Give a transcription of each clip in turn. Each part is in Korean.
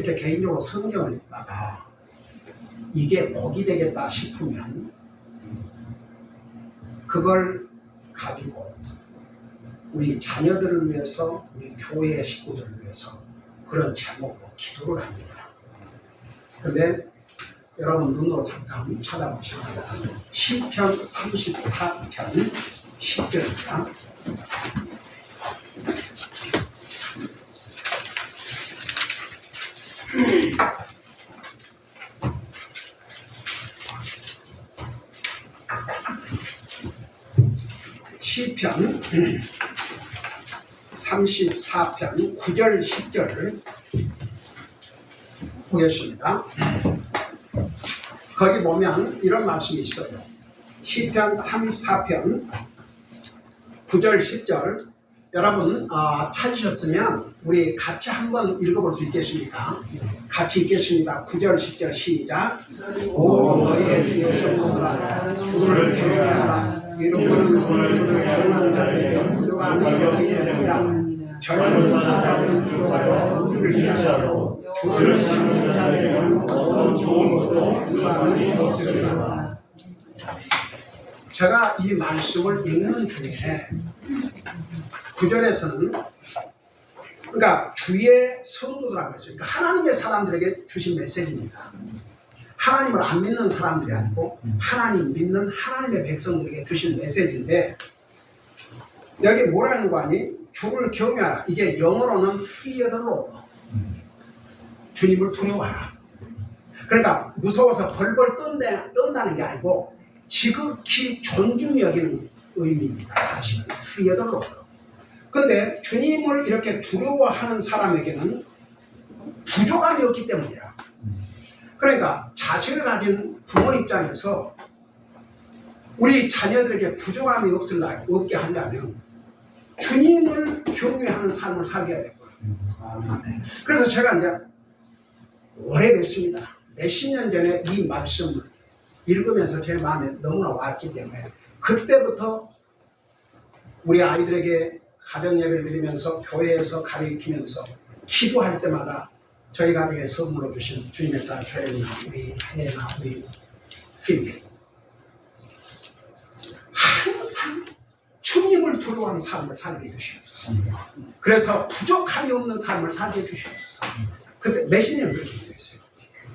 이렇게 개인적으로 성경을 읽다가 이게 복이 되겠다 싶으면 그걸 가지고 우리 자녀들을 위해서, 우리 교회 식구들을 위해서 그런 제목으로 기도를 합니다. 그런데 여러분 눈으로 잠깐 찾아보시면 시편 34편 10절입니다. 시편 34편 9절 10절을 보겠습니다. 거기 보면 이런 말씀이 있어요. 시편 34편 9절 10절 여러분 찾으셨으면 우리 같이 한번 읽어볼 수 있겠습니까? 같이 읽겠습니다. 9절 10절 시작. 오 너희의 주 여성들아 주를 경외하라. 이름은 그분을 경외하는 자들에게 부족함이 여기느니라. 젊은 사람은 주로 주를 인자로 주를 찾는 자에게는 어떤 좋은 것도 부족함이 없으리라. 제가 이 말씀을 읽는 중에 9절에서는 그러니까 주의 성도들하고 했어요. 그러니까 하나님의 사람들에게 주신 메시지입니다. 하나님을 안 믿는 사람들이 아니고 하나님 믿는 하나님의 백성들에게 주신 메시지인데 여기 뭐라는 거 아니? 주를 경외하라. 이게 영어로는 fear the Lord. 주님을 두려워하라. 그러니까 무서워서 벌벌 떤다는 게 아니고 지극히 존중히 여기는 의미입니다. 다시는 fear the Lord. 그런데 주님을 이렇게 두려워하는 사람에게는 부족함이 없기 때문이라. 그러니까 자식을 가진 부모 입장에서 우리 자녀들에게 부족함이 없게 하려면 주님을 경외하는 삶을 살게 될 거예요. 그래서 제가 이제 오래됐습니다. 몇십 년 전에 이 말씀을 읽으면서 제 마음에 너무나 왔기 때문에 그때부터 우리 아이들에게 가정예배를 드리면서 교회에서 가르치면서 기도할 때마다 저희 가정에 선물로 주신 주님의 딸 조엘이나 우리 한예나 우리 필립 항상 주님을 두려워하는 삶을 살게 해주시옵소서. 그래서 부족함이 없는 삶을 살게 해주시옵소서. 그때 몇십 년 그렇게 기도했어요.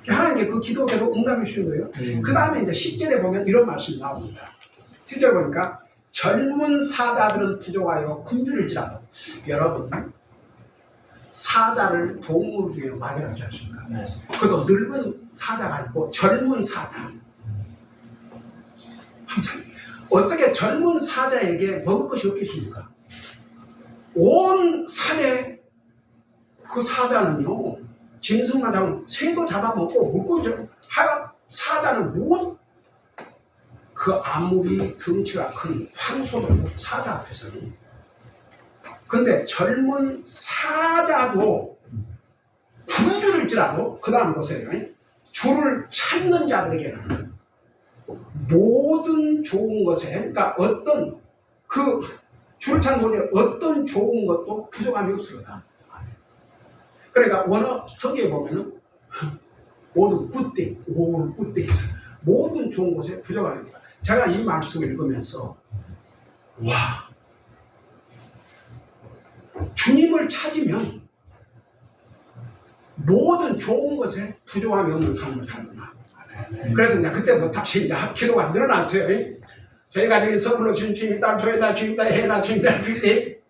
하나님께 그 기도대로 응답해 주신 거예요. 그 다음에 이제 10절에 보면 이런 말씀이 나옵니다. 10절 보니까 젊은 사자들은 부족하여 굶주릴지라도 여러분 사자를 동물 중에 막연하지 않습니까? 그것도 늙은 사자가 아니고 젊은 사자. 항상 어떻게 젊은 사자에게 먹을 것이 없겠습니까? 온 산에 그 사자는요 짐승만 잡으면 새도 잡아먹고 물고기 하여 사자는 무엇? 그 아무리 덩치가 큰 황소도 사자 앞에서는 근데 젊은 사자도 굶주릴지라도 그 다음 보세요. 주를 찾는 자들에게는 모든 좋은 것에 그러니까 어떤 그 주를 찾는 분에 어떤 좋은 것도 부족함이 없습니다. 그러니까 원어 성경에 보면은 모든 굿데이, 올 굿데이에서 모든 좋은 것에 부족함이 없다. 제가 이 말씀을 읽으면서 와 주님을 찾으면 모든 좋은 것에 부족함이 없는 삶을 살구나. 그래서 이제 그때부터 다시 이제 기도가 늘어났어요. 저희 가정에 선물로 주신 주님 딸, 저희 딸, 주님 딸, 혜나, 주님 딸, 필립.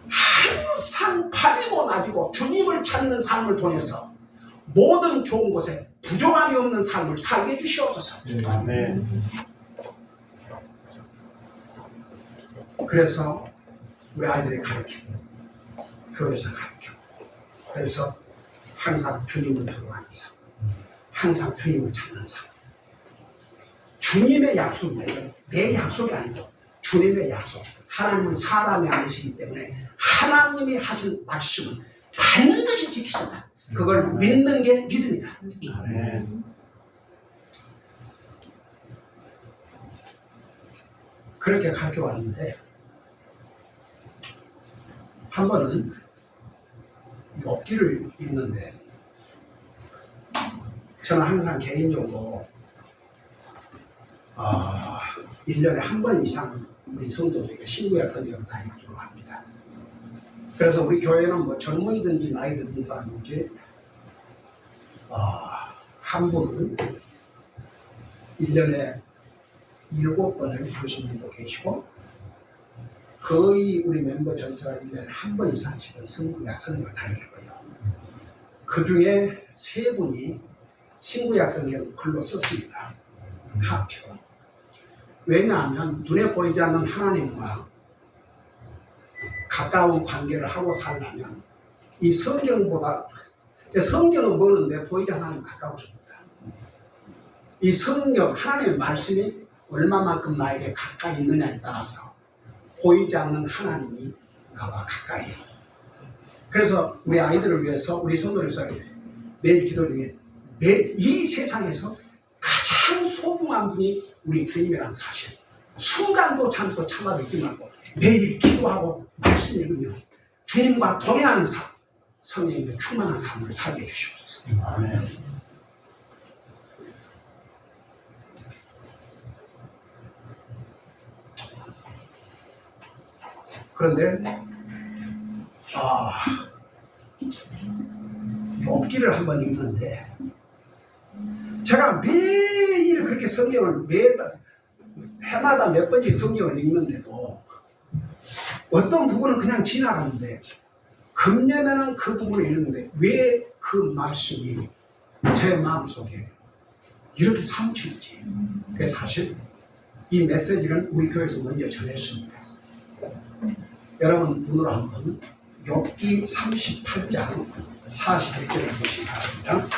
항상 밤이고 낮이고 주님을 찾는 삶을 통해서 모든 좋은 것에 부족함이 없는 삶을 살게 해주시옵소서. 아멘. 그래서 우리 아이들이 가르치고 교회에서 가르치고 그래서 항상 주님을 두려워하는 삶 항상 주님을 찾는 삶 주님의 약속이에요. 내 약속이 아니고 주님의 약속. 하나님은 사람이 아니시기 때문에 하나님이 하신 말씀은 반드시 지키신다. 그걸 믿는 게 믿음이다. 그렇게 가르쳐 왔는데 한 번은 욥기를 읽는데 저는 항상 개인적으로 1년에 한 번 이상 우리 성도들에게 신구약 성경을 다 읽도록 합니다. 그래서 우리 교회는 뭐 젊은이든지 나이 든 사람인지 한 분은 1년에 7번을 읽으시는 분도 계시고 거의 우리 멤버 전체가 1년에 한 번 이상씩은 신구약 성경을 다 읽어요. 그 중에 3분이 신구약 성경을 글로 썼습니다. 카피로. 왜냐하면 눈에 보이지 않는 하나님과 가까운 관계를 하고 살려면 이 성경보다 성경은 뭐는데 보이지 않는 하나님 가까우십니다. 이 성경 하나님의 말씀이 얼마만큼 나에게 가까이 있느냐에 따라서 보이지 않는 하나님이 나와 가까이에요. 그래서 우리 아이들을 위해서 우리 성도를 위해서 매일 기도 중에 이 세상에서 가장 소중한 분이 우리 주님이라는 사실 순간도 잠시도 참아도 잊지 말고 매일 기도하고 말씀 읽으며 주님과 동행하는 삶 성령님의 충만한 삶을 살게 해주시옵소서. 아멘. 그런데 욥기를 한번 읽는데 제가 매일 그렇게 성경을 해마다 몇 번씩 성경을 읽는데도 어떤 부분은 그냥 지나가는데 금년에는 그 부분을 읽는데 왜 그 말씀이 제 마음속에 이렇게 사무치는지 그게 사실 이 메시지는 우리 교회에서 먼저 전했습니다. 여러분 눈으로 한번 욥기 38장 41절을 보시기 바랍니다.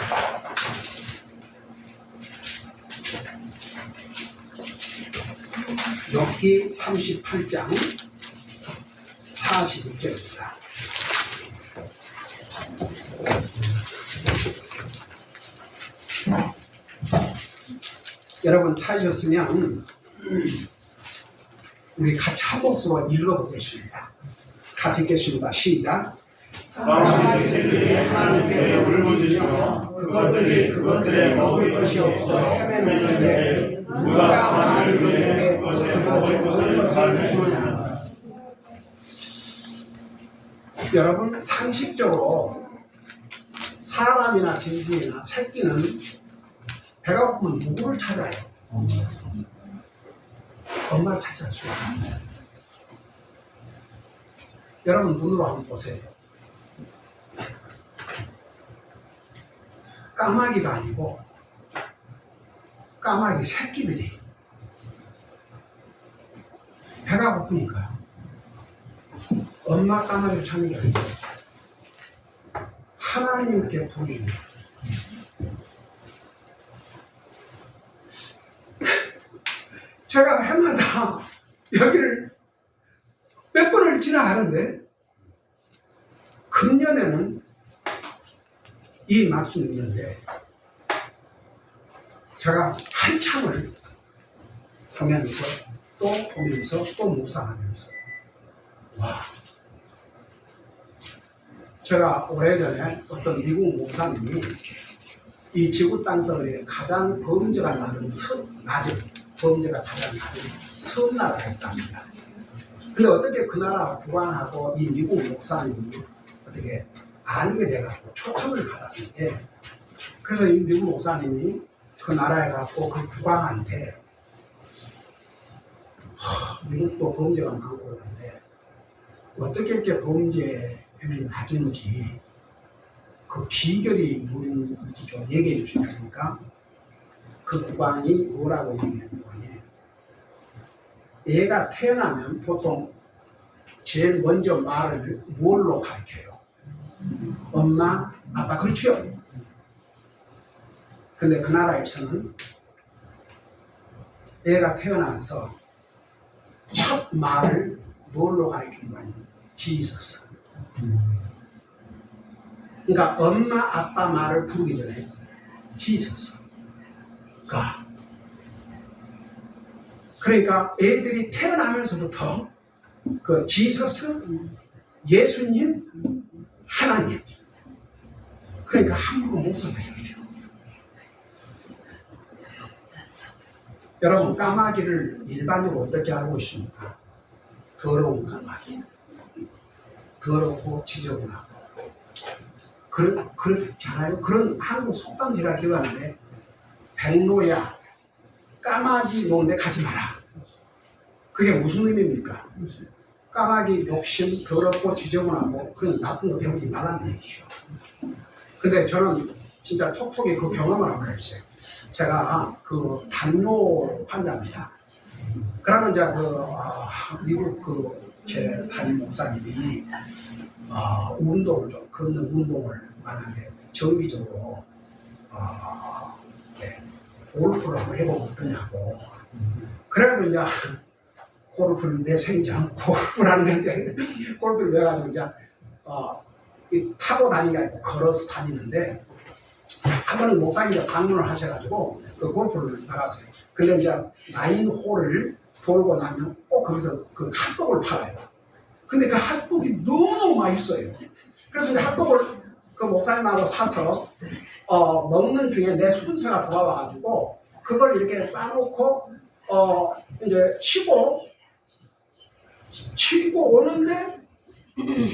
욥기 38장 41절입니다. 여러분 찾으셨으면 우리 같이 한 목소리로 읽어보겠습니다. 같이 읽겠습니다. 시작. 광야의 새들이 하나님께 울부짖으며 그것들이 그것들의 먹을 것이 없어 헤매는데 누가 하나님을 위해 그것에 먹을 것을 살펴주느냐. 여러분 상식적으로 사람이나 짐승이나 새끼는 배가 고프면 누구를 찾아요? 엄마를 찾아야죠. 여러분 눈으로 한번 보세요. 까마귀가 아니고 까마귀 새끼들이 배가 고프니까요. 엄마 까마귀를 찾는 게 아니고 하나님께 부르는 거예요. 제가 해마다 여기를 몇 번을 지나가는데 금년에는 이 말씀을 읽는데 제가 한참을 보면서 또 보면서 또 묵상하면서 와, 제가 오래전에 어떤 미국 목사님이 이 지구 땅덩어리에 가장 범죄가 낮은 범죄가 가장 낮은 섬나라가 있답니다. 근데 어떻게 그 나라 국왕하고 이 미국 목사님이 어떻게 알게 돼갖고 초청을 받았는데 그래서 이 미국 목사님이 그 나라에 가고 그 국왕한테 미국도 범죄가 많고 그러는데 어떻게 이렇게 범죄율이 낮은지 그 비결이 뭔지 좀 얘기해 주시겠습니까? 그 국왕이 뭐라고 얘기하는 거니? 애가 태어나면 보통 제일 먼저 말을 뭘로 가르쳐요? 엄마, 아빠, 그렇죠? 근데 그 나라에서는 애가 태어나서 첫 말을 뭘로 가르치는 거 아니에요? 지서스. 그러니까 엄마, 아빠 말을 부르기 전에 지서스. 그러니까 애들이 태어나면서부터 그 지서스, 예수님, 하나님 그러니까 함부로 못 써요. 여러분, 까마귀를 일반적으로 어떻게 알고 있습니까? 더러운 까마귀. 더럽고 지저분하고. 그렇잖아요. 그런 한국 속담 제가 기억하는데, 백로야, 까마귀 노는데 가지 마라. 그게 무슨 의미입니까? 까마귀 욕심, 더럽고 지저분하고 그런 나쁜 거 배우지 말라는 얘기죠. 근데 저는 진짜 톡톡히 그 경험을 하고 있어요. 제가 그 당뇨 환자입니다. 그러면 이제 미국 제 담임 목사님이 운동을 좀 걷는 운동을 하는데 정기적으로 골프를 한번 해보면 어떠냐고. 그래가지고 이제 골프를 내 생장 골프를 하는데 골프를 왜 가지고 이제 타고 다니는 게 아니고 걸어서 다니는데 한 번은 목사님이 방문을 하셔가지고 그 골프를 나갔어요. 근데 이제 9홀을 돌고 나면 꼭 거기서 그 핫도그를 팔아요. 근데 그 핫도그가 너무 맛있어요. 그래서 이제 핫도그를 그 목사님하고 사서 먹는 중에 내 순서가 돌아와가지고 그걸 이렇게 싸놓고 이제 치고 오는데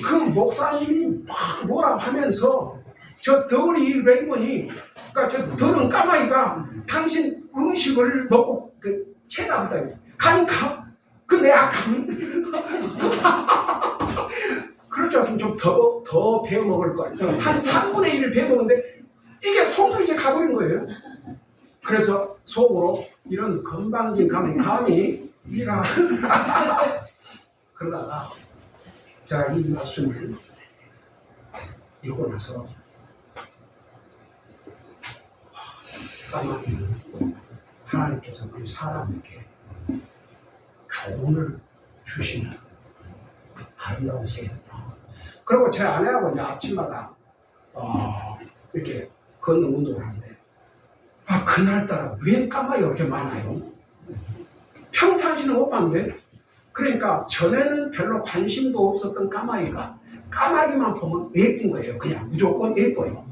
그 목사님이 막 뭐라고 하면서 저 더리 레이먼이 그러니까 저 더러운 까마귀가 당신 음식을 먹고 체다부터 가니까 그 내 악함 그렇지 않으면 좀 더 배워 먹을 걸. 한 3분의 1을 배워 먹는데 이게 속으로 이제 가버린 거예요. 그래서 속으로 이런 건방진 감히 우리가 그러다가 제가 이 말씀을 읽고 나서 까마귀는 하나님께서 우리 사람에게 교훈을 주시는 아름다운 세계입니다. 그리고 제 아내하고 이제 아침마다 이렇게 걷는 운동을 하는데 그날따라 왜 까마귀가 이렇게 많아요? 평상시는 못 봤는데 그러니까 전에는 별로 관심도 없었던 까마귀만 보면 예쁜 거예요. 그냥 무조건 예뻐요.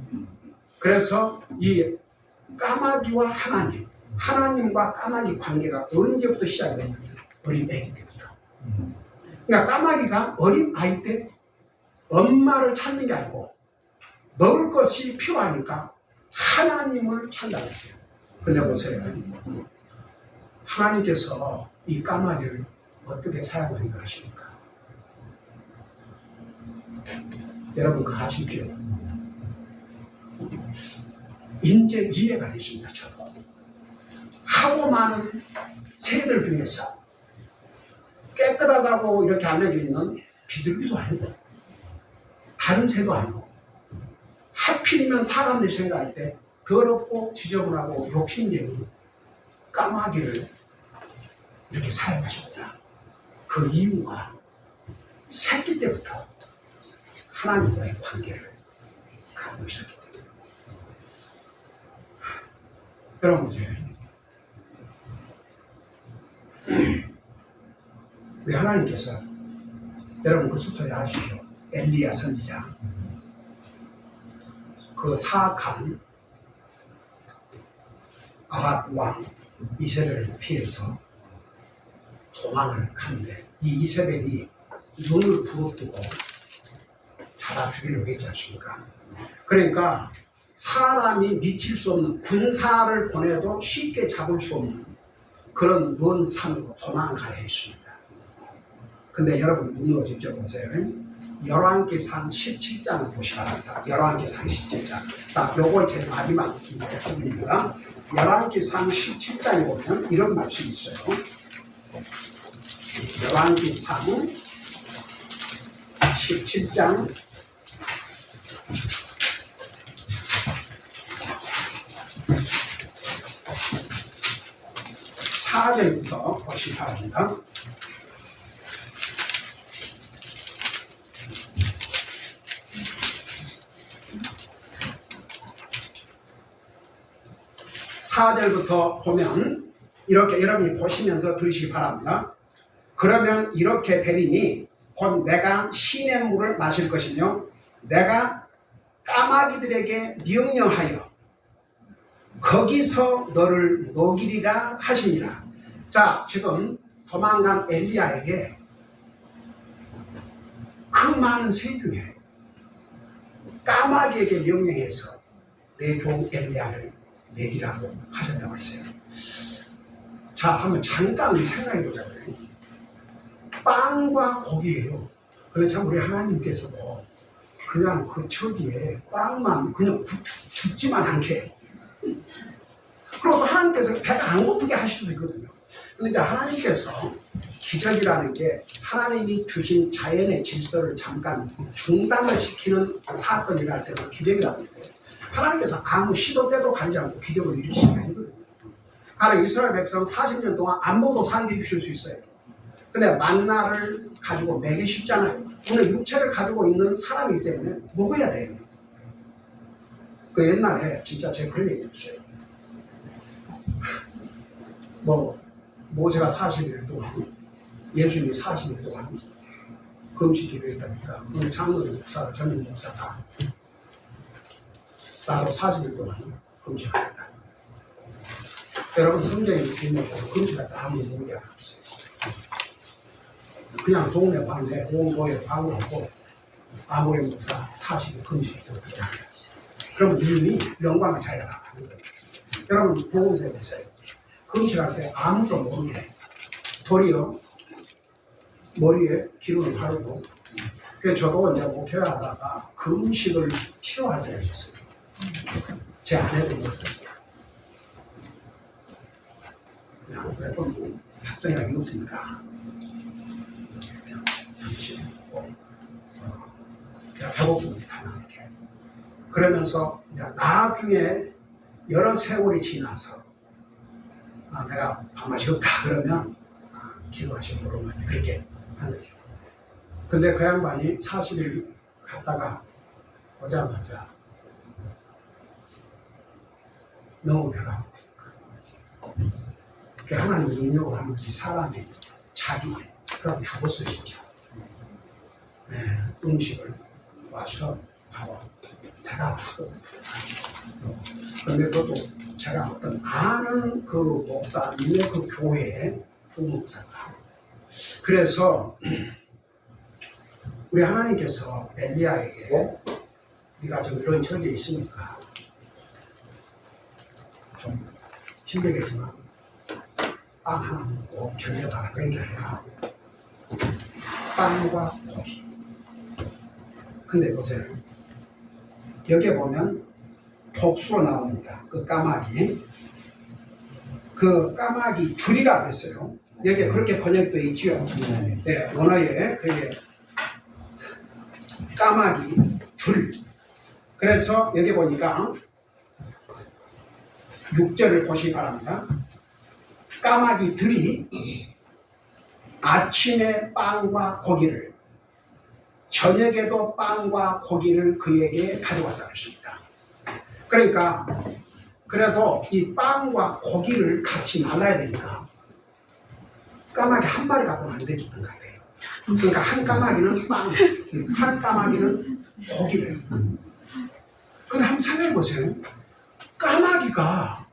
그래서 이 까마귀와 하나님과 까마귀 관계가 언제부터 시작이 됐냐면 어린 애기 때부터. 그러니까 까마귀가 어린 아이 때 엄마를 찾는 게 아니고 먹을 것이 필요하니까 하나님을 찾는다고 했어요. 근데 보세요. 하나님께서 이 까마귀를 어떻게 사용하는가 하십니까? 여러분 그거 아시죠? 이제 이해가 되십니다. 저도 하고 많은 새들 중에서 깨끗하다고 이렇게 알려져 있는 비둘기도 아니고 다른 새도 아니고 하필이면 사람들이 생각할 때 더럽고 지저분하고 욕심쟁이 까마귀를 이렇게 사용하셨구나. 그 이유가 새끼 때부터 하나님과의 관계를 갖고 있었기 때문에. 여러분 보세요. 우리 하나님께서 여러분 그 스토리 아시죠? 엘리야 선지자 그 사악한 아합 왕 이세벨을 피해서 도망을 가는데 이 이세벨이 눈을 부릅뜨고 잡아 죽이려고 했지 않습니까? 그러니까 사람이 미칠 수 없는 군사를 보내도 쉽게 잡을 수 없는 그런 먼 산으로 도망가야 했습니다. 근데 여러분 눈으로 직접 보세요. 열왕기상 17장을 보시기 바랍니다. 열왕기상 17장. 딱 요거 제 마지막 부분입니다. 열왕기상 17장에 보면 이런 말씀이 있어요. 열왕기상 17장 4절부터 보시기 바랍니다. (4절부터) 보면 이렇게 여러분이 보시면서 들으시기 바랍니다. 그러면 이렇게 되리니 곧 내가 시냇물을 마실 것이며 내가 까마귀들에게 명령하여 거기서 너를 먹이리라 하시니라. 자, 지금 도망간 엘리야에게 그 많은 새 중에 까마귀에게 명령해서 내 종 엘리야를 먹이라고 하셨다고 했어요. 자, 한번 잠깐 생각해 보자고요. 빵과 고기예요. 근데 참 우리 하나님께서도 그냥 그 저기에 빵만 그냥 죽지만 않게. 그리고 또 하나님께서 배가 안 고프게 하실 수도 있거든요. 근데 이제 하나님께서 기적이라는 게 하나님이 주신 자연의 질서를 잠깐 중단을 시키는 사건이라 할 때는 기적이라는 거예요. 하나님께서 아무 시도 때도 가지 않고 기적을 이루시는 게 아니거든요. 하나님 이스라엘 백성 40년 동안 안 먹어도 살게 해주실 수 있어요. 근데 만나를 가지고 먹기 쉽잖아요. 오늘 육체를 가지고 있는 사람이기 때문에 먹어야 돼요. 그 옛날에 진짜 제가 그런 얘기 들었어요. 모세가 40일 동안, 예수님이 40일 동안 금식 기도했다니까, 오늘 장로님 목사가, 전임 목사가, 나도 40일 동안 금식하겠다. 여러분, 성경에 보면 금식했다 아무도 모르게 안 했어요. 그냥 동네 방에, 온 교회 방으로 아무리 목사 40일 금식 기도 드려요. 그러면 이미 영광을 자기가 나가는 거예요. 여러분, 보험세 보세요. 금식할 때 아무도 모르게 도리어 머리에 기름을 바르고, 그래서 저도 이제 목회를 하다가 금식을 싫어할 때가 있었어요. 제 아내도 그랬어요. 그냥 그래도 뭐 합정이 없으니까 그냥 금식하고 그냥 배고픕니다. 이렇게. 그러면서 이제 나중에 여러 세월이 지나서 내가 밥맛이 없다 그러면 기도하시고 그러면 그렇게 하는 거죠. 근데 그 양반이 40일 갔다가 오자마자 너무 배가 고프니까 하나님 능력을 하는 것이 사람이 자기 그럼 죽었어요 진짜. 네, 음식을 와서 바로 배가 하고 근데 그것도 제가 어떤 아는 그 목사님의 그 교회의 부목사가 그래서 우리 하나님께서 엘리야에게 네가 좀 이런 처지에 있으니까 좀 힘들겠지만 빵 하나 먹고 견뎌봐라 그런 게 아니라 빵과 고기. 근데 보세요. 여기에 보면 복수로 나옵니다. 그 까마귀. 그 까마귀 줄이라고 했어요. 여기에 그렇게 번역되어 있지요. 네, 원어에 그게 까마귀 줄. 그래서 여기 보니까 6절을 보시기 바랍니다. 까마귀 들이 아침에 빵과 고기를 저녁에도 빵과 고기를 그에게 가져왔다고 했습니다. 그러니까 그래도 이 빵과 고기를 같이 말라야 되니까 까마귀 한 마리 갖고는 안 되는 것 같아요. 그러니까 한 까마귀는 빵, 한 까마귀는 고기를. 근데 한번 생각해 보세요. 까마귀가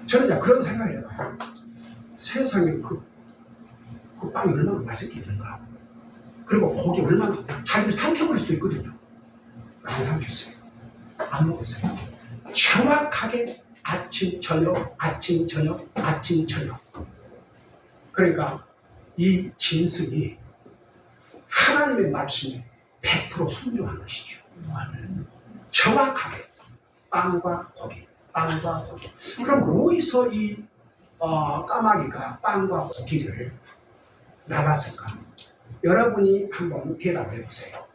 저는 이제 그런 생각을 해봐요. 세상에 그 빵이 얼마나 맛있겠는가. 그리고 고기 얼마나 자기를 삼켜버릴 수도 있거든요. 안 삼켰어요. 안 먹었어요. 정확하게 아침, 저녁, 아침, 저녁, 아침, 저녁. 그러니까 이 짐승이 하나님의 말씀에 100% 순종한 것이죠. 정확하게 빵과 고기, 빵과 고기. 그럼 어디서 이 까마귀가 빵과 고기를 나갔을까? 여러분이 한번 대답을 해보세요.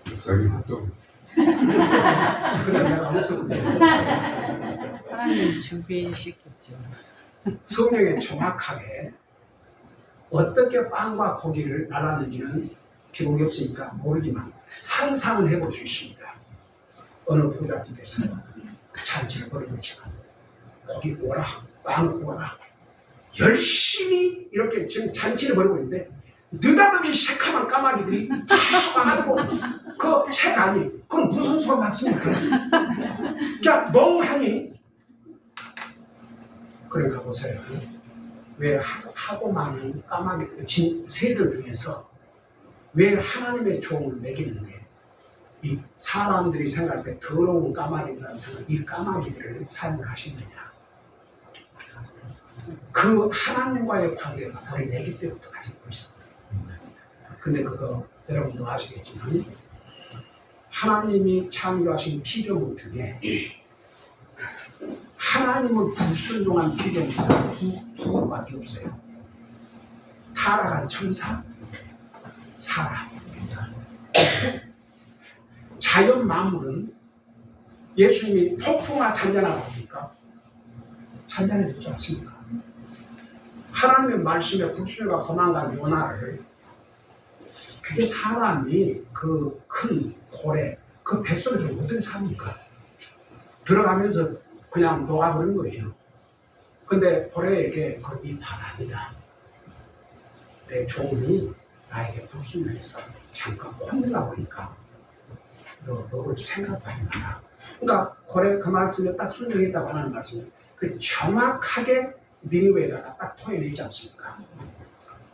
목사님 핫도그. 그래 내가 없었는데 하나님이 준비시켰죠. 성경에 정확하게 어떻게 빵과 고기를 날았는지는 기록이 없으니까 모르지만 상상을 해볼 수 있습니다. 어느 부잣집에서 잔치를 벌이고 있지만 고기 구워라, 빵을 구워라 열심히 이렇게 지금 잔치를 벌이고 있는데 느닷없이 새카만 까마귀들이 다 와가지고 그 책 아니 그건 무슨 수가 많습니까? 그냥 멍하니 그러니까 보세요. 왜 하고 많은 까마귀 새들 중에서 왜 하나님의 종을 먹이는데 이 사람들이 생각할 때 더러운 까마귀라는 생각, 이 까마귀들을 사용하시느냐? 그 하나님과의 관계가 우리 내기 때부터 가지고 있습니다. 근데 그거 여러분도 아시겠지만 하나님이 창조하신 피조물 중에 하나님을 불순종한 피조물이 두 번밖에 없어요. 타락한 천사, 사람. 자연 만물은 예수님이 폭풍아 잔잔하고 합니까? 잔잔해지지 않습니까? 하나님의 말씀에 불순종과 도망간 요나를 그게 사람이 그 큰 고래 그 뱃속에서 어떻게 삽니까? 들어가면서 그냥 녹아버린 거죠. 근데 고래에게 이 바람이다. 내 종이 나에게 불순종해서 잠깐 혼내려고 하니까 너를 생각하지 마라. 그러니까 고래 그 말씀에 딱 순종했다고 하는 말씀은 그 정확하게 니느웨에다가 딱 토해내지 않습니까?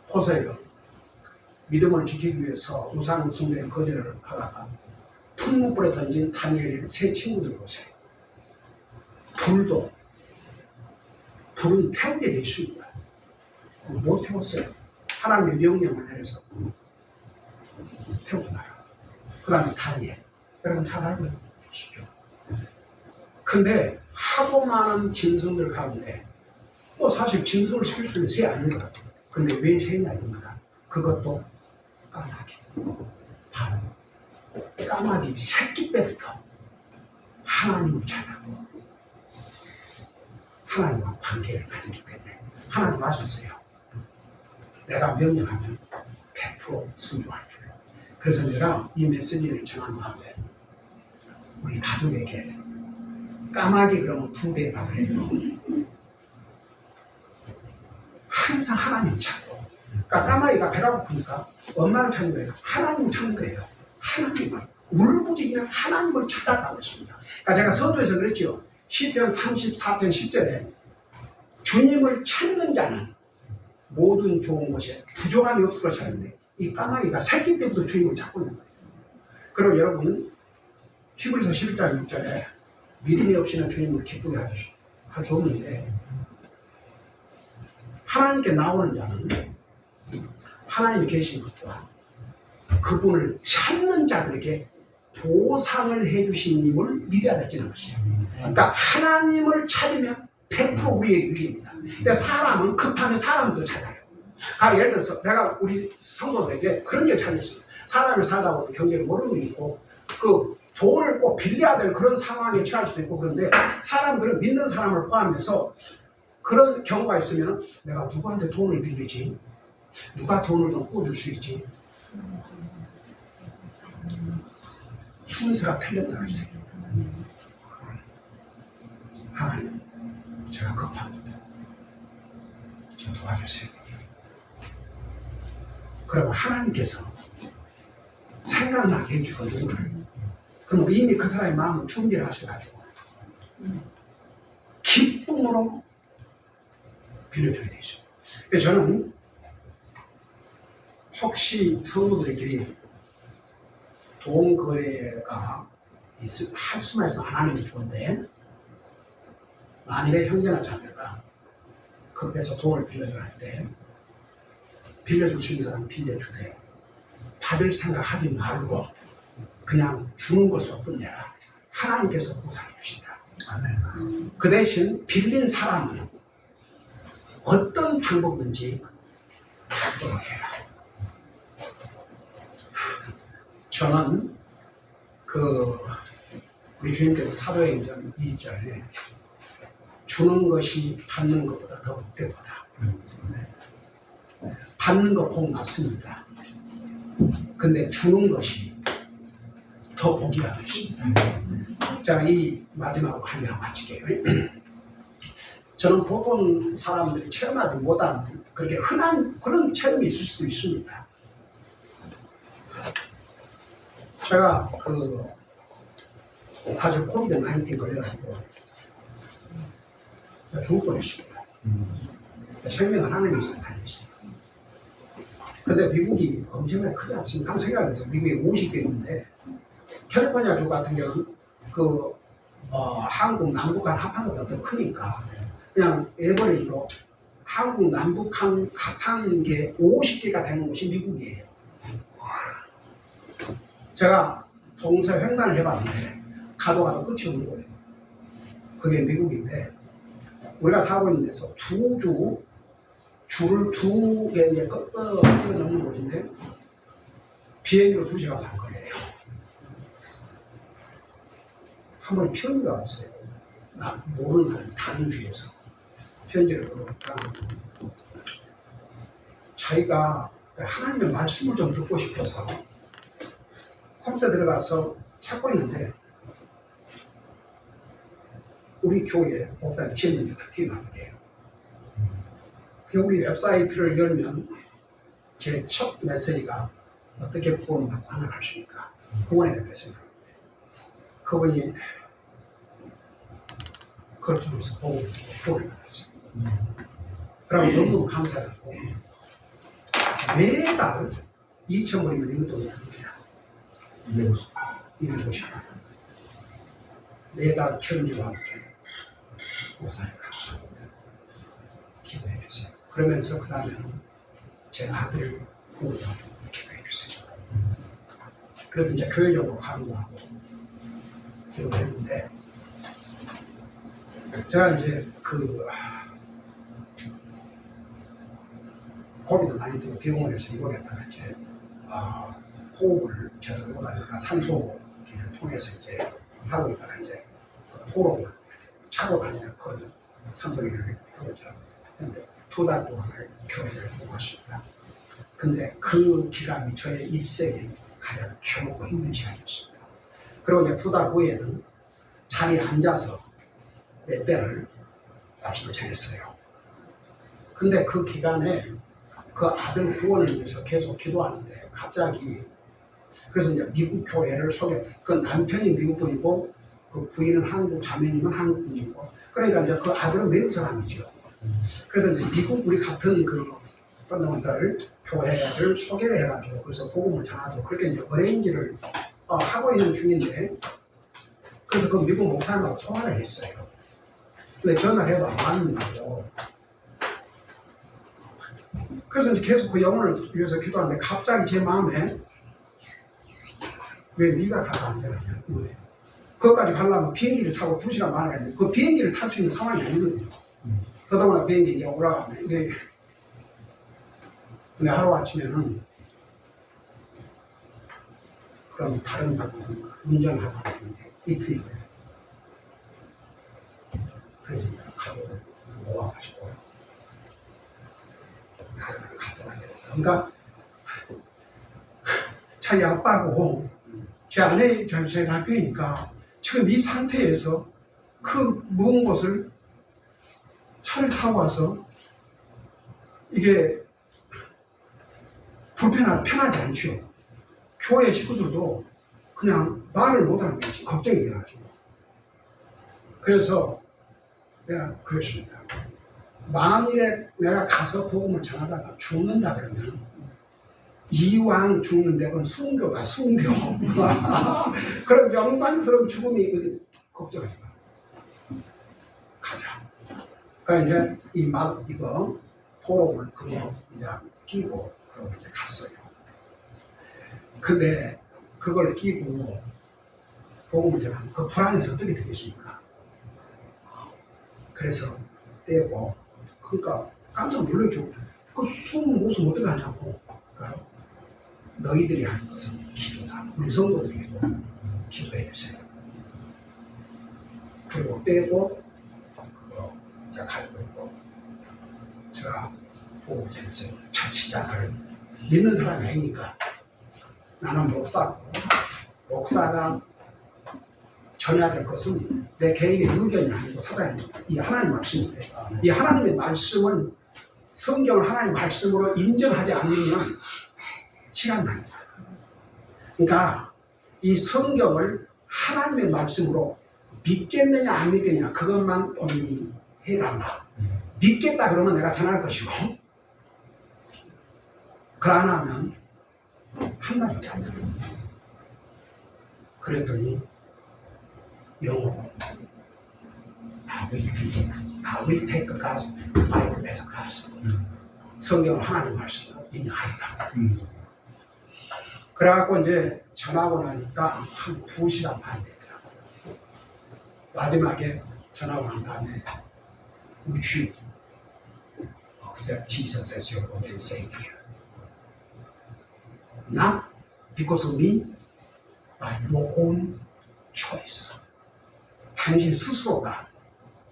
보세요. 믿음을 지키기 위해서 우상 숭배에 거절을 하다가 풀무불에 던진 다니엘의 세 친구들 보세요. 불은 태우게 돼 있습니다. 못 태웠어요. 하나님의 명령을 내려서 태우지 마라. 그 다음에 다니엘. 여러분 잘 알고 계시죠? 근데 하고 많은 짐승들 가운데 사실 짐승을 시킬 수 있는 새 아닙니다. 근데 왜 새냐 이겁니다. 그것도 까마귀. 바로 까마귀 새끼 때부터 하나님을 찾아고 하나님과 관계를 가지기 때문에 하나님 아셨어요. 내가 명령하면 100% 순종할 줄. 그래서 내가 이 메시지를 전한 다음에 우리 가족에게 까마귀 그러면 2대라고 해요. 항상 하나님 찾고. 그러니까 까마귀가 배가 고프니까 엄마를 찾는 거예요. 하나님을 찾는 거예요. 하나님을. 울부짖으면 하나님을 찾았다고 했습니다. 그러니까 제가 서두에서 그랬죠. 시편 34편 10절에 주님을 찾는 자는 모든 좋은 것에 부족함이 없을 것이 아닌데 이 까마귀가 새끼 때부터 주님을 찾고 있는 거예요. 그리고 여러분 히브리서 11장 6절에 믿음이 없이는 주님을 기쁘게 할 수 없는데 하나님께 나오는 자는 하나님이 계신 것과 그분을 찾는 자들에게 보상을 해주신 님을 믿어야 될지는 것이에요. 그러니까 하나님을 찾으면 100% 우리의 유익입니다. 근데 사람은 급하면 사람도 찾아요. 그러니까 예를 들어서 내가 우리 성도들에게 그런 얘기를 찾았습니다. 사람을 살다 보면 경제를 모르는 게 있고 그 돈을 꼭 빌려야 될 그런 상황에 처할 수도 있고 그런데 사람들은 믿는 사람을 포함해서 그런 경우가 있으면 내가 누구한테 돈을 빌리지? 누가 돈을 좀 꿔줄 수 있지? 순서가 틀렸다고 했어요. 하나님, 제가 급합니다. 저 도와주세요. 그러면 하나님께서 생각나게 해주고 누구를 그럼 이미 그 사람의 마음을 준비를 하셔가지고 기쁨으로 빌려줘야 되죠. 그래서 저는 혹시 성도들끼리 돈 거래가 할 수만 있으면 안 하는 게 좋은데 만일에 형제나 자매가 급해서 돈을 빌려줘야 할 때 빌려줄 수 있는 사람은 빌려주되 받을 생각하지 말고 그냥 주는 것으로 끝내라. 하나님께서 보상해 주신다. 그 대신 빌린 사람은 어떤 방법든지 받도록 해라. 저는 우리 주님께서 사도행전 2절에 주는 것이 받는 것보다 더 복되도다. 받는 거 복 맞습니다. 근데 주는 것이 더 복이라는 것입니다. 자, 이 마지막으로 한명 마칠게요. 저는 보통 사람들이 체험하지 못한 그렇게 흔한 그런 체험이 있을 수도 있습니다. 제가 사실 코비드-19 걸려가지고 죽을 뻔했습니다. 생명은 하나님께서 달려있습니다. 근데 미국이 엄청나게 크지 않습니까? 한 생각해보세요. 미국이 50개 있는데 캘리포니아주 같은 경우는 한국 남북한 합한보다 더 크니까 그냥 에버리지로 한국 남북한 합한 게 50개가 되는 곳이 미국이에요. 제가 동서 횡단을 해봤는데 가도 끝이 없는 거예요. 그게 미국인데 우리가 살고 있는 데서 줄을 두 개 이제 꺾어 넘는 곳인데 비행기로 2시간 반 거리예요. 한 번에 편지가 왔어요. 나 모르는 사람이 다른 주에서 편지를 보니까 자기가 하나님의 말씀을 좀 듣고 싶어서 컴퓨터 들어가서 찾고 있는데 우리 교회 목사님 지은님이 다 튀어나오더래요. 우리 웹사이트를 열면 제 첫 메시지가 어떻게 구원받고 하나 하십니까? 구원에 대한 메시지가 있는데 그분이 그걸 통해서 보고 구원을 받았어요. 그럼 너무 감사하고 매달 2,000원이면 이것도 됩니다. 250원. 매달 편지와 함께 목사님 감사합니다. 기도해 주세요. 그러면서 그 다음에는 제 아들 부모님한테 기도해 주세요. 그래서 이제 교회적으로 강구하고 기도했는데 제가 이제 코비드-19 병원에서 입원했다가 이제 호흡을 제대로 못하니까 산소기를 통해서 이제 하고 있다가 이제 호흡을 차고 다니는 산소기를 하고죠. 근데 2달 동안을 교회를 못 갔습니다. 근데 그 기간이 저의 일생에 가장 괴롭고 힘든 시간이었습니다. 그리고 이제 2달 후에는 자리에 앉아서 몇 배를 말씀을 전했어요. 근데 그 기간에 그 아들 구원을 위해서 계속 기도하는데 갑자기 그래서 이제 미국 교회를 그 남편이 미국 분이고 그 부인은 한국 자매님은 한국 분이고 그러니까 이제 그 아들은 외국 사람이죠. 그래서 이제 미국 우리 같은 펀더먼털 교회를 소개를 해가지고 그래서 복음을 전하도록 그렇게 이제 어레인지를 하고 있는 중인데 그래서 그 미국 목사님하고 통화를 했어요. 근데 전화를 해도 안 받는다고. 그래서 이제 계속 그 영혼을 위해서 기도하는데 갑자기 제 마음에 왜 네가 가서 안 되느냐. 그것까지 가려면 비행기를 타고 2시간 만에 가야 되는데 그 비행기를 탈 수 있는 상황이 아니거든요. 그러다 비행기 이제 올라가면 이게 근데 하루아침에는 그럼 다른 방법은 운전하고 하는데 이틀이 걸려요. 그래서 이제 가족을 모아가지고 가더라고요. 그러니까 자기 아빠고 제 아내, 제 남편이니까 지금 이 상태에서 그 먼 곳을 차를 타고 와서 이게 편하지 않죠. 교회 식구들도 그냥 말을 못하는 거지. 걱정이 돼가지고. 그래서 내가 그랬습니다. 만일에 내가 가서 복음을 전하다가 죽는다 그러면 이왕 죽는데 그건 순교다, 순교. 그런 영광스러운 죽음이 걱정하지 마. 가자. 그러니까 이제 이거 포로를 그거 이제 끼고 그러고 이제 갔어요. 근데 그걸 끼고 복음을 전하면 그 불안해서 어떻게 되겠습니까? 그래서 빼고 그러니까 깜짝 놀라죠. 그 숨은 모습 어떻게 하냐고. 그러니까 너희들이 하는 것은 기도다. 우리 성도들에게도 기도해 주세요. 그리고 빼고 그거 이제 가지고 있고 제가 보고 전했어요. 자치자를 믿는 사람이 아니니까 나는 목사고 목사가 전해야 될 것은 내 개인의 의견이 아니고 사장님, 이 하나님 말씀인데 이 하나님의 말씀은 성경을 하나님의 말씀으로 인정하지 않으면 시간 납니다. 그러니까 이 성경을 하나님의 말씀으로 믿겠느냐 안 믿겠느냐 그것만 본인이 해달라. 믿겠다 그러면 내가 전할 것이고 그 안 하면 한 말이 안 돼요. 그랬더니 영어로 I will take God's Bible as a gospel. 성경을 하나님 말씀으로 인정하겠다. 그래갖고 이제 전하고 나니까 한 2시간 반 됐더라고요. 마지막에 전하고 난 다음에 We should accept Jesus as your Lord and Savior. Not because of me, by your own choice. 당신 스스로가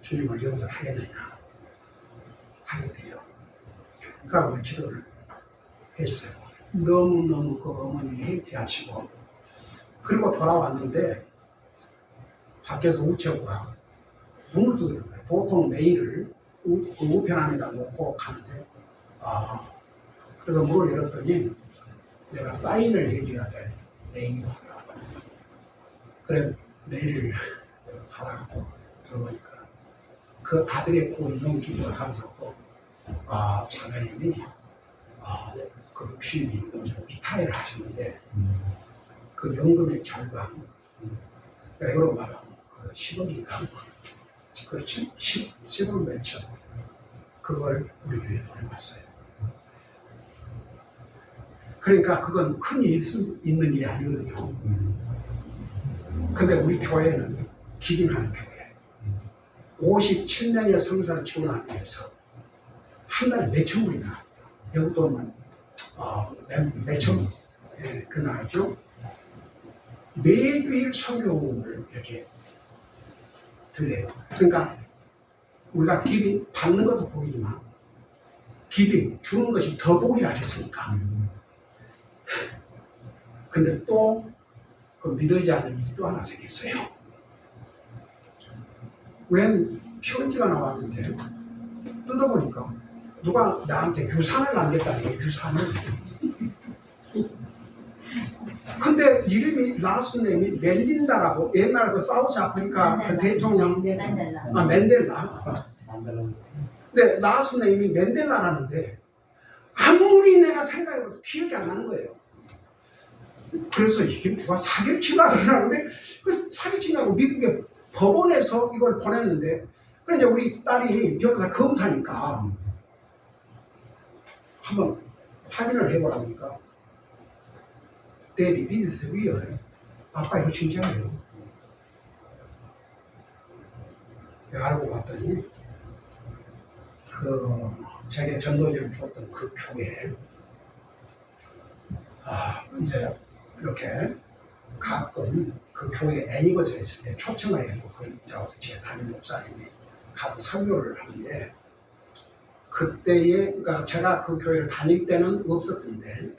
주님을 영접하겠느냐 하게 돼요. 그러고 기도를 했어요. 너무너무 그 어머님이 행복하시고 그리고 돌아왔는데 밖에서 우체부가 문을 두드린 거예요. 보통 메일을 우편함에다 놓고 가는데 그래서 문을 열었더니 내가 사인을 해줘야 될 메일이 왔더라고요. 그래 메일을 받아갖고 들어보니까 그 아들의 꼴이 너무 기도가 감사하고 자매님이 그 취임이 너무 리타이를 하셨는데 그 연금의 절반 이걸로 말하면 그 10억인가 그렇지? 10억 몇천 그걸 우리 교회에 보내왔어요. 그러니까 그건 흔히 있는 일이 아니거든요. 근데 우리 교회는 기림하는 교회 57명의 성사를 지원하기 위해서 한 달에 몇천 불이 나왔다. 여기 돈만 몇천 그 나왔죠. 매주일 설교를 이렇게 드려요. 그러니까 우리가 기빙 받는 것도 복이지만 기빙 주는 것이 더 복이라 했으니까. 근데 또 그 믿어지지 않는 일이 또 하나 생겼어요. 웬 편지가 나왔는데 뜯어보니까 누가 나한테 유산을 남겼다는 거예요. 유산을. 근데 이름이 라스네임이 멜린다라고 옛날 그 사우스 아프리카 그 대통령 맨델라. 근데 라스네임이 맨델라라는데 아무리 내가 생각해봐도 기억이 안 나는 거예요. 그래서 이게 누가 사기치나 그러는데 그 사기치냐고 미국의 법원에서 이걸 보냈는데 그래 이제 우리 딸이 여기가 검사니까 한번 확인을 해보라니까 Daddy, this is real. 아빠 이거 진짜예요. 알고 봤더니 그 제게 전도지를 줬던 그 교회 이제 이렇게 가끔 그 교회 애니버서리 했을 때 초청을 해고 제 담임 목사님이 가서 설교를 하는데 그때에 그러니까 제가 그 교회를 다닐 때는 없었는데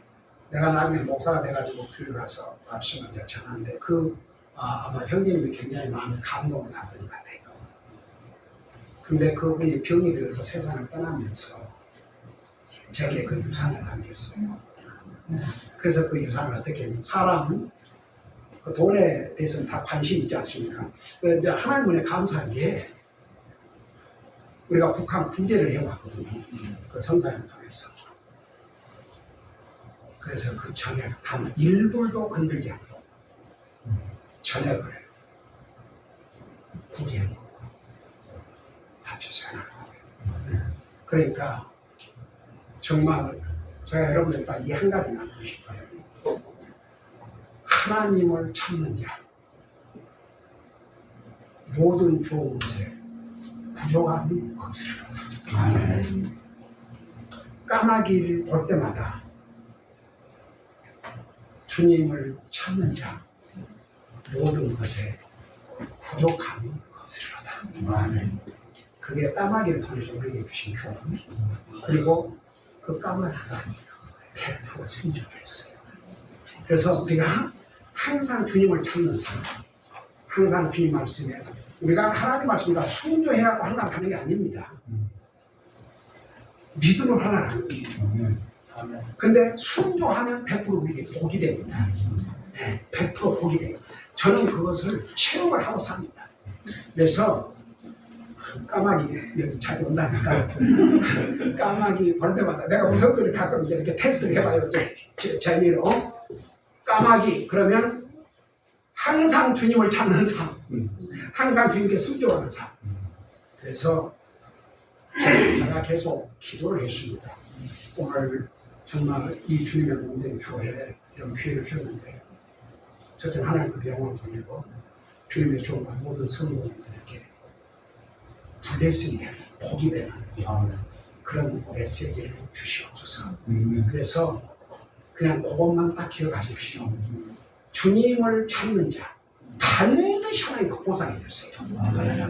내가 나중에 목사가 돼가지고 교회 가서 말씀을 이제 전하는데 아마 형제님이 굉장히 마음에 감동을 받은 것 같아요. 근데 그분이 병이 들어서 세상을 떠나면서 제게 그 유산을 남겼어요. 그래서 그 유산을 어떻게 했냐면 사람은 그 돈에 대해서는 다 관심이 있지 않습니까? 근데 하나님 은혜 감사한 게 우리가 북한 구제를 해왔거든요. 그 성사를 통해서. 그래서 그 전액 단 1불도 건들지 않고 전액을 구제한 거고 다쳐서 해놓은 거예요. 그러니까 정말 제가 여러분들 딱 이 한 가지 남기고 싶어요. 하나님을 찾는 자 모든 좋은 것에 부족함이 없으리로다. 까마귀를 볼 때마다 주님을 찾는 자 모든 것에 부족함이 없으리로다. 그게 까마귀를 통해서 우리에게 주신 표현. 그리고 그 까마귀가 100% 순종했어요. 그래서 우리가 항상 주님을 찾는 사람, 항상 주님 말씀에 우리가 하나님 말씀이다 순종해야 하고 하는 게 아닙니다. 믿음으로 하나님. 근데 순종하면 100% 우리에게 복이 됩니다. 네, 100% 복이 돼요. 저는 그것을 체험을 하고 삽니다. 그래서 까마귀 여기 자주 온다니까 까마귀 볼 때마다 내가 우선들을 가끔 이렇게 테스트를 해봐요. 재미로 까마귀 그러면 항상 주님을 찾는 삶, 항상 주님께 순종하는 삶. 그래서 제가 계속 기도를 했습니다. 오늘 정말 이 주님의 몸된 교회에 이런 기회를 주셨는데 첫째 하나님께 영광을 돌리고 주님의 종과 모든 성도님들에게 블레싱이 되는 복이 되는 그런 메시지를 주시옵소서. 그래서 그냥 그것만 딱 기억하십시오. 주님을 찾는 자 반드시 하나님께 보상해 주세요.